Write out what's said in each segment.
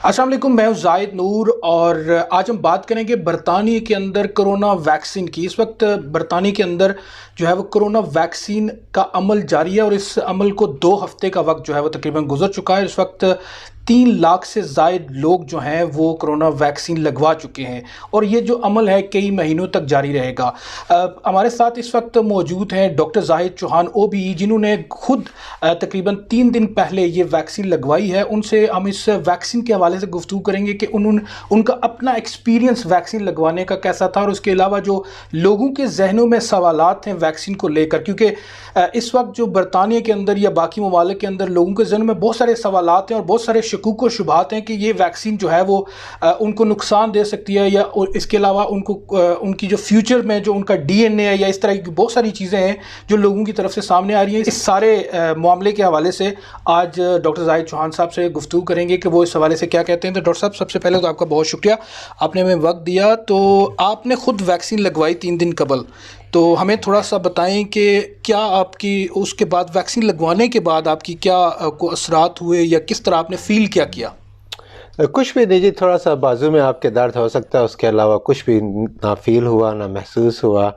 अस्सलाम वालेकुम, मैं हूं जाहिद नूर और आज हम बात करेंगे बरतानिया के अंदर कोरोना वैक्सीन की। इस वक्त बरतानिया के अंदर जो है वो कोरोना वैक्सीन का अमल जारी है और इस अमल को 2 हफ्ते का वक्त जो है वो तकरीबन गुजर चुका है। इस वक्त 3 लाख से ज़ायद लोग जो हैं वो कोरोना वैक्सीन लगवा चुके हैं और ये जो अमल है कई महीनों तक जारी रहेगा। हमारे साथ इस वक्त मौजूद हैं डॉक्टर जाहिद चौहान OBE, जिन्होंने खुद तकरीबन 3 दिन पहले ये वैक्सीन लगवाई है। उनसे हम इस वैक्सीन के हवाले से गुफ्तगू करेंगे कि उनका अपना एक्सपीरियंस वैक्सीन लगवाने का कैसा था और उसके अलावा जो लोगों के जहनों में सवालात हैं वैक्सीन को लेकर, क्योंकि इस वक्त जो बरतानिया के अंदर या बाकी ममालिक के अंदर लोगों के जहनों में बहुत सारे सवालात हैं और बहुत सारे शकूक व शुबहात हैं कि ये वैक्सीन जो है वो उनको नुकसान दे सकती है या इसके अलावा उनको उनकी जो फ्यूचर में जो उनका DNA है या इस तरह की बहुत सारी चीज़ें हैं जो लोगों की तरफ से सामने आ रही हैं। इस सारे मामले के हवाले से आज डॉक्टर जाहिद चौहान साहब से गुफ्तगू करेंगे कि वो इस हवाले से क्या कहते हैं। तो डॉक्टर साहब, सबसे पहले तो आपका बहुत शुक्रिया, आपने हमें वक्त दिया। तो आपने खुद वैक्सीन लगवाई 3 दिन कबल, तो हमें थोड़ा सा बताएं कि क्या आपकी उसके बाद वैक्सीन लगवाने के बाद आपकी क्या को असरात हुए या किस तरह आपने फ़ील क्या किया? कुछ भी नहीं जी, थोड़ा सा बाजू में आपके दर्द हो सकता है, उसके अलावा कुछ भी ना फील हुआ ना महसूस हुआ।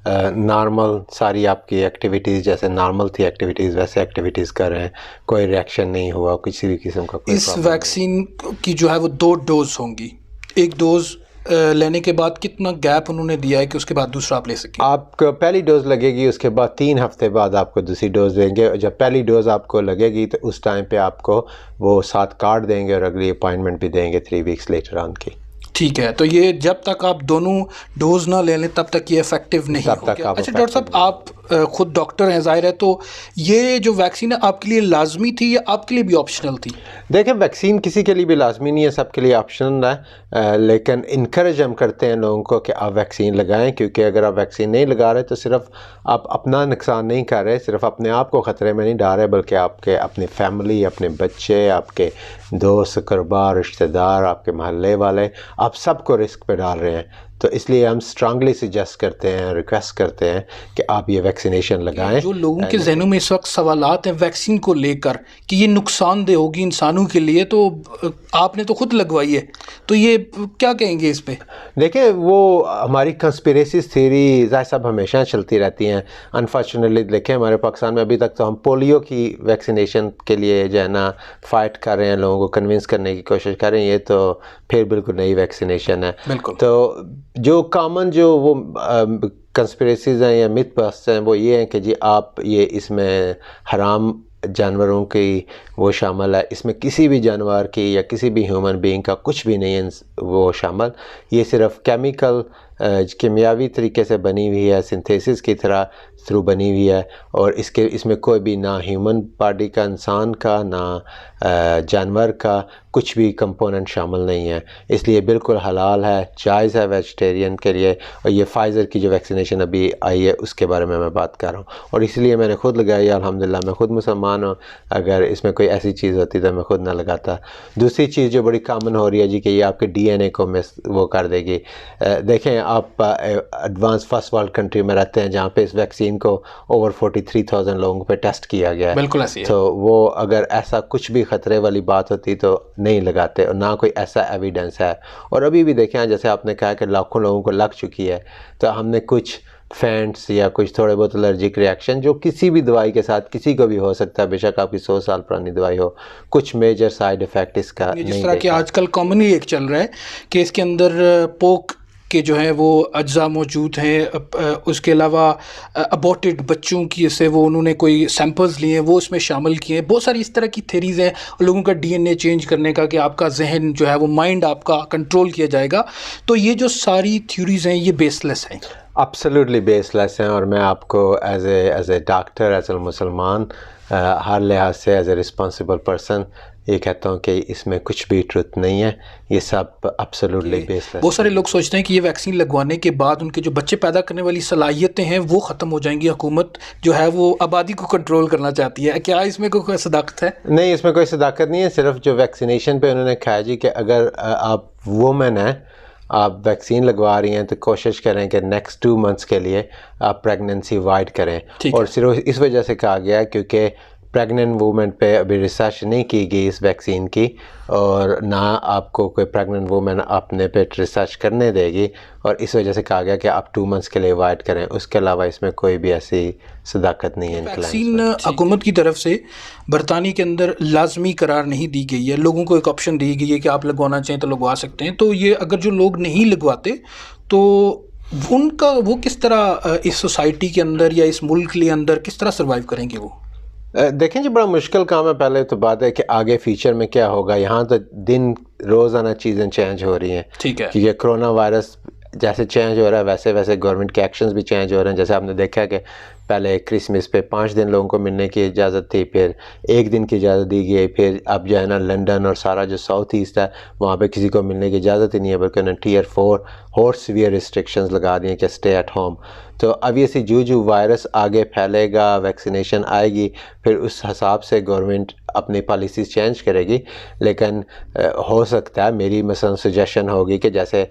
नॉर्मल सारी आपकी एक्टिविटीज़ जैसे नॉर्मल थी एक्टिविटीज़ वैसे एक्टिविटीज़ कर रहे हैं, कोई रिएक्शन नहीं हुआ, किसी भी किस्म का कोई इस वैक्सीन की जो है वो 2 डोज होंगी। एक डोज लेने के बाद कितना गैप उन्होंने दिया है कि उसके बाद दूसरा आप ले सकें? आपको पहली डोज लगेगी, उसके बाद 3 हफ्ते बाद आपको दूसरी डोज देंगे। जब पहली डोज आपको लगेगी तो उस टाइम पे आपको वो साथ कार्ड देंगे और अगली अपॉइंटमेंट भी देंगे 3 वीक्स लेटर ऑन की। ठीक है, तो ये जब तक आप दोनों डोज ना ले लें तब तक ये इफेक्टिव नहीं होगा। अच्छा डॉक्टर साहब, आप खुद डॉक्टर हैं, ज़ाहिर है, तो ये जो वैक्सीन है आपके लिए लाजमी थी या आपके लिए भी ऑप्शनल थी? देखिए, वैक्सीन किसी के लिए भी लाजमी नहीं है, सबके लिए ऑप्शनल है। लेकिन इनकरेज हम करते हैं लोगों को कि आप वैक्सीन लगाएं, क्योंकि अगर आप वैक्सीन नहीं लगा रहे तो सिर्फ आप अपना नुकसान नहीं कर रहे, सिर्फ अपने आप को ख़तरे में नहीं डाल रहे, बल्कि आपके अपनी फैमिली, अपने बच्चे, आपके दोस्त क़रबा, रिश्तेदार, आपके महल्ले वाले, आप सबको रिस्क पे डाल रहे हैं। तो इसलिए हम स्ट्रांगली सजेस्ट करते हैं, रिक्वेस्ट करते हैं कि आप ये वैक्सीनेशन लगाएं। जो लोगों के जहनों में इस वक्त सवालात हैं वैक्सीन को लेकर कि ये नुकसानदेह होगी इंसानों के लिए, तो आपने तो खुद लगवाई है, तो ये क्या कहेंगे इस पे? देखिए, वो हमारी कंस्पिरेसी थ्योरी ज़ाहिर साहब हमेशा चलती रहती हैं। अनफॉर्चुनेटली देखें, हमारे पाकिस्तान में अभी तक तो हम पोलियो की वैक्सीनेशन के लिए जो है ना फ़ाइट कर रहे हैं, लोगों को कन्विंस करने की कोशिश कर रहे हैं। ये तो फिर बिल्कुल नई वैक्सीनेशन है। बिल्कुल। तो जो कॉमन जो वो कंस्पिरेसीज हैं या मिथ बस्ट हैं वो ये हैं कि जी आप ये इसमें हराम जानवरों की वो शामिल है, इसमें किसी भी जानवर की या किसी भी ह्यूमन बीइंग का कुछ भी नहीं है वो शामिल। ये सिर्फ केमिकल कीमियावी तरीके से बनी हुई है, सिंथेसिस की तरह थ्रू बनी हुई है, और इसमें कोई भी ना ह्यूमन बॉडी का, इंसान का, ना जानवर का कुछ भी कंपोनेंट शामिल नहीं है। इसलिए बिल्कुल हलाल है, जायज़ है वेजिटेरियन के लिए। और ये फाइज़र की जो वैक्सीनेशन अभी आई है उसके बारे में मैं बात कर रहा हूँ, और इसलिए मैंने खुद लगाई। अल्हम्दुलिल्लाह, मैं खुद मुसलमान हूँ, अगर इसमें कोई ऐसी चीज़ होती तो मैं खुद ना लगाता। दूसरी चीज़ जो बड़ी कॉमन हो रही है जी कि ये आपके DNA को वो कर देगी। देखें, आप एडवांस फर्स्ट वर्ल्ड कंट्री में रहते हैं जहाँ पे इस वैक्सीन को ओवर 43,000 लोगों पे टेस्ट किया गया है। बिल्कुल ऐसी है। तो वो अगर ऐसा कुछ भी ख़तरे वाली बात होती तो नहीं लगाते, और ना कोई ऐसा एविडेंस है। और अभी भी देखें, जैसे आपने कहा कि लाखों लोगों को लग चुकी है, तो हमने कुछ फेंट्स या कुछ थोड़े बहुत एलर्जिक रिएक्शन जो किसी भी दवाई के साथ किसी को भी हो सकता है, बेशक आपकी 100 साल पुरानी दवाई हो, कुछ मेजर साइड इफ़ेक्ट इसका नहीं। जिस तरह कि आजकल कॉमनली एक चल रहा है कि इसके अंदर पोक के जो है वो अज्जा मौजूद हैं, उसके अलावा अबॉर्टेड बच्चों की से वो उन्होंने कोई सैंपल्स लिए हैं वो उसमें शामिल किए हैं। बहुत सारी इस तरह की थेरीज़ हैं लोगों का DNA चेंज करने का, कि आपका जहन जो है वो माइंड आपका कंट्रोल किया जाएगा। तो ये जो सारी थ्योरीज़ हैं ये बेसलेस हैं। एब्सोल्युटली बेसलेस हैं। और मैं आपको as a doctor, as a मुसलमान, हर लिहाज से एज ए रिस्पॉन्सिबल पर्सन ये कहता हूँ कि इसमें कुछ भी ट्रुथ नहीं है, ये सब एब्सोल्युटली बेसलेस। बहुत सारे लोग सोचते हैं कि ये वैक्सीन लगवाने के बाद उनके जो बच्चे पैदा करने वाली सलाहियतें हैं वो ख़त्म हो जाएंगी, हुकूमत जो है वो आबादी को कंट्रोल करना चाहती है। क्या इसमें कोई सदाकत है? नहीं, इसमें कोई सदाकत नहीं है। सिर्फ जो वैक्सीनेशन पे उन्होंने कहा जी कि अगर आप वुमेन हैं, आप वैक्सीन लगवा रही हैं, तो कोशिश करें कि नेक्स्ट 2 मंथ्स के लिए आप प्रेगनेंसी अवॉइड करें। और सिर्फ इस वजह से कहा गया है क्योंकि प्रेग्नेंट वूमेन पे अभी रिसर्च नहीं की गई इस वैक्सीन की, और ना आपको कोई प्रेग्नेंट वूमेन अपने पे रिसर्च करने देगी, और इस वजह से कहा गया कि आप 2 मंथ्स के लिए अवॉइड करें। उसके अलावा इसमें कोई भी ऐसी सदाकत नहीं है इन वैक्सीन हुकूमत की तरफ से बरतानी के अंदर लाजमी करार नहीं दी गई है, लोगों को एक ऑप्शन दी गई है कि आप लगवाना चाहें तो लगवा सकते हैं। तो ये अगर जो लोग नहीं लगवाते तो उनका वो किस तरह इस सोसाइटी के अंदर या इस मुल्क के अंदर किस तरह सर्वाइव करेंगे वो? देखें जी, बड़ा मुश्किल काम है। पहले तो बात है कि आगे फ्यूचर में क्या होगा। यहाँ तो दिन रोज़ाना चीज़ें चेंज हो रही हैं, ठीक है, क्योंकि कोरोना वायरस जैसे चेंज हो रहा है वैसे वैसे गवर्नमेंट के एक्शंस भी चेंज हो रहे हैं। जैसे आपने देखा कि पहले क्रिसमस पे 5 दिन लोगों को मिलने की इजाज़त थी, फिर 1 दिन की इजाज़त दी गई, फिर अब जो है ना लंदन और सारा जो साउथ ईस्ट है वहाँ पे किसी को मिलने की इजाज़त ही नहीं है, बल्कि उन्होंने Tier 4 और सीवियर रिस्ट्रिक्शंस लगा दी हैं कि स्टे एट होम। तो अब ये जो वायरस आगे फैलेगा, वैक्सीनेशन आएगी, फिर उस हिसाब से गवर्नमेंट अपनी पॉलिसीज़ चेंज करेगी। लेकिन हो सकता है, मेरी मसलन सजेशन होगी कि जैसे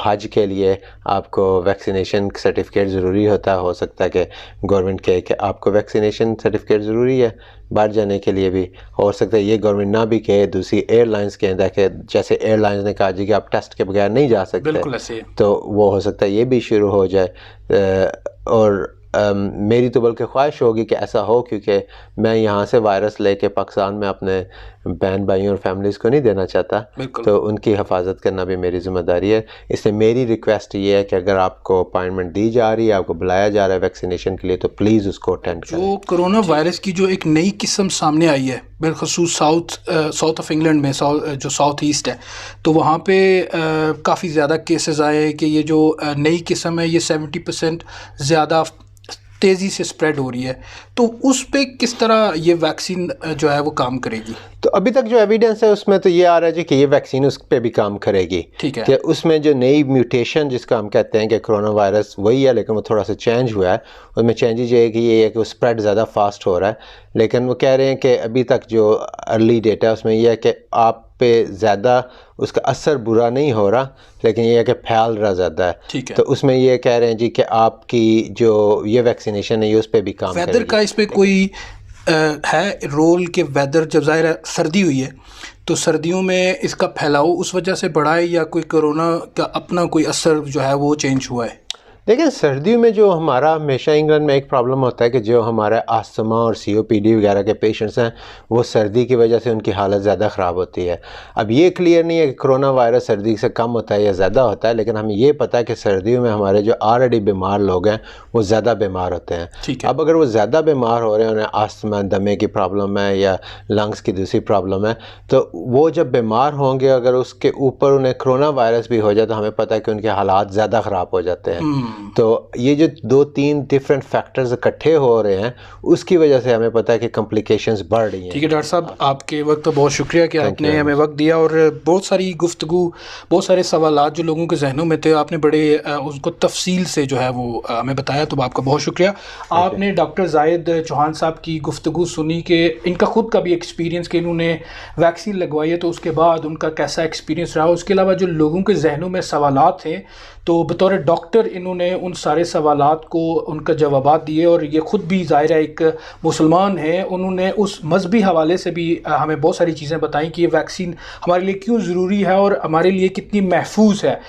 हज के लिए आपको वैक्सीनेशन सर्टिफिकेट ज़रूरी होता है, हो सकता है कि गवर्नमेंट कहे कि आपको वैक्सीनेशन सर्टिफिकेट ज़रूरी है बाहर जाने के लिए भी। हो सकता है ये गवर्नमेंट ना भी कहे, दूसरी एयरलाइंस कहें, कि जैसे एयरलाइंस ने कहा जी कि आप टेस्ट के बगैर नहीं जा सकते, बिल्कुल ऐसे। तो वो हो सकता है ये भी शुरू हो जाए। और मेरी तो बल्कि ख्वाहिश होगी कि ऐसा हो, क्योंकि मैं यहाँ से वायरस लेके पाकिस्तान में अपने बहन भाइयों और फैमिलीज़ को नहीं देना चाहता, तो उनकी हिफाजत करना भी मेरी ज़िम्मेदारी है। इसलिए मेरी रिक्वेस्ट ये है कि अगर आपको अपॉइंटमेंट दी जा रही है, आपको बुलाया जा रहा है वैक्सीनेशन के लिए, तो प्लीज़ उसको अटेंड करें। जो कोरोना वायरस की जो एक नई किस्म सामने आई है बिलखसूस साउथ ऑफ इंग्लैंड में, जो साउथ ईस्ट है, तो वहाँ पे काफ़ी ज़्यादा केसेस आए हैं कि ये जो नई किस्म है ये 70% ज़्यादा तेज़ी से स्प्रेड हो रही है। तो उस पे किस तरह ये वैक्सीन जो है वो काम करेगी? तो अभी तक जो एविडेंस है उसमें तो ये आ रहा है जी कि ये वैक्सीन उस पर भी काम करेगी। ठीक है, कि उसमें जो नई म्यूटेशन जिसका हम कहते हैं कि कोरोना वायरस वही है, लेकिन वो थोड़ा सा चेंज हुआ है। उसमें चेंजेज ये है कि वो स्प्रेड ज़्यादा फास्ट हो रहा है। लेकिन वो कह रहे हैं कि अभी तक जो अर्ली डेटा है उसमें यह है कि आप पे ज़्यादा उसका असर बुरा नहीं हो रहा, लेकिन ये है कि फैल रहा ज़्यादा है। ठीक है। तो उसमें ये कह रहे हैं जी कि आपकी जो ये वैक्सीनेशन है ये उस पर भी काम वेदर करेगी। का इस पे कोई है रोल कि वेदर, जब ज़ाहिर है सर्दी हुई है तो सर्दियों में इसका फैलाव उस वजह से बढ़ा है, या कोई कोरोना का अपना कोई असर जो है वो चेंज हुआ है? देखिए, सर्दियों में जो हमारा हमेशा इंग्लैंड में एक प्रॉब्लम होता है कि जो हमारे अस्थमा और COPD वगैरह के पेशेंट्स हैं वो सर्दी की वजह से उनकी हालत ज़्यादा ख़राब होती है। अब ये क्लियर नहीं है कि कोरोना वायरस सर्दी से कम होता है या ज़्यादा होता है, लेकिन हमें ये पता है कि सर्दियों में हमारे जो ऑलरेडी बीमार लोग हैं वो ज़्यादा बीमार होते हैं। ठीक है। अब अगर वो ज़्यादा बीमार हो रहे हैं, उन्हें अस्थमा, दमे की प्रॉब्लम है या लंग्स की दूसरी प्रॉब्लम है, तो वो जब बीमार होंगे, अगर उसके ऊपर उन्हें कोरोना वायरस भी हो जाए तो हमें पता है कि उनके हालात ज़्यादा ख़राब हो जाते हैं। तो ये जो 2-3 डिफरेंट फैक्टर्स इकट्ठे हो रहे हैं उसकी वजह से हमें पता है कि कॉम्प्लिकेशंस बढ़ रही हैं। ठीक है डॉक्टर साहब, आपके वक्त तो बहुत शुक्रिया कि आपने हमें वक्त दिया, और बहुत सारी गुफ्तगू, बहुत सारे सवालात जो लोगों के जहनों में थे आपने बड़े उसको तफसील से जो है वो हमें बताया, तो आपका बहुत शुक्रिया। आपने डॉक्टर जाहिद चौहान साहब की गुफ्तगू सुनी कि इनका ख़ुद का भी एक्सपीरियंस कि इन्होंने वैक्सीन लगवाई है तो उसके बाद उनका कैसा एक्सपीरियंस रहा। उसके अलावा जो लोगों के जहनों में सवालात थे तो बतौर डॉक्टर इन्होंने उन सारे सवालात को उनका जवाबात दिए, और ये ख़ुद भी ज़ाहिर है एक मुसलमान है, उन्होंने उस मजहबी हवाले से भी हमें बहुत सारी चीज़ें बताई कि ये वैक्सीन हमारे लिए क्यों ज़रूरी है और हमारे लिए कितनी महफूज है।